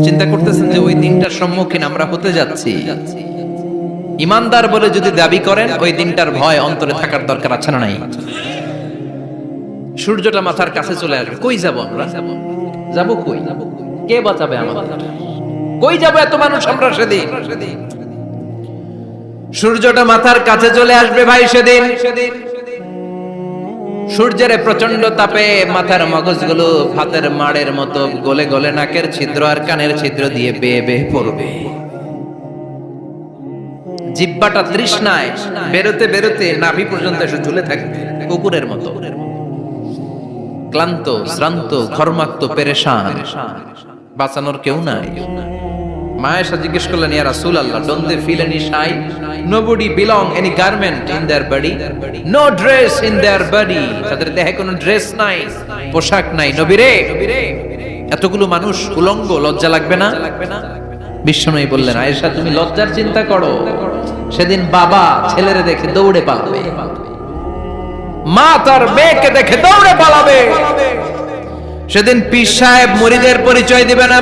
চিন্তা করতেছেন যে ওই দিনটার সম্মুখীন আমরা হতে যাচ্ছি। ইমানদার বলে যদি দাবি করেন, ওই দিনটার ভয় অন্তরে থাকার দরকার আছে না নাই? সূর্যটা মাথার কাছে চলে আসবে, কই যাব আমরা? যাব কই? কে বাঁচাবে আমাদের? কই যাব এত মানুষ আমরা সেদিন? সূর্যটা মাথার কাছে চলে আসবে ভাই সেদিন। সূর্যের প্রচন্ড তাপে মাথার মগজগুলো ভাতের মাড়ের মতো গলে গলে নাকের ছিদ্র আর কানের ছিদ্র দিয়ে বেয়ে বেয়ে পড়বে। জিহ্বাটা তৃষ্ণায় বেরোতে বেরোতে নাভি পর্যন্ত এসে ঝুলে থাকবে কুকুরের মতো, ক্লান্ত, শ্রান্ত, ঘর্মাক্ত, পেরেশান, বাঁচানোর কেউ নাই। মায়েশা জিজ্ঞেস করলেন, ইয়া রাসূলুল্লাহ, don't they feel any shy? Nobody belong any garment in their body, no dress in their body. তাদের দেহে কোনো ড্রেস নাই, পোশাক নাই। নবী রে, এতগুলো মানুষ উলঙ্গ, লজ্জা লাগবে না? বিশ্বনবী বললেন, আয়েশা তুমি লজ্জার চিন্তা করো, সেদিন বাবা ছেলেরে দেখে দৌড়ে পালাবে, মা তার মেয়েকে দেখে দৌড়ে পালাবে। সেদিন পীর সাহেব মুরিদের পরিচয় দিবে না,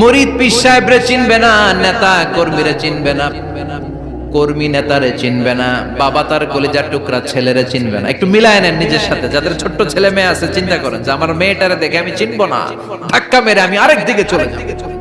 মুরিদ পীর সাহেবরে চিনবে না, নেতা কর্মীরে চিনবে না, কর্মী নেতারে চিনবে না, বাবা তার কলিজার টুকরা ছেলেরে চিনবে না। একটু মিলায় নেন নিজের সাথে। যাদের ছোট্ট ছেলে মেয়ে আছে, চিন্তা করেন যে আমার মেয়েটারে দেখে আমি চিনবো না, ধাক্কা মেরে আমি আরেক দিকে চলে যাবো।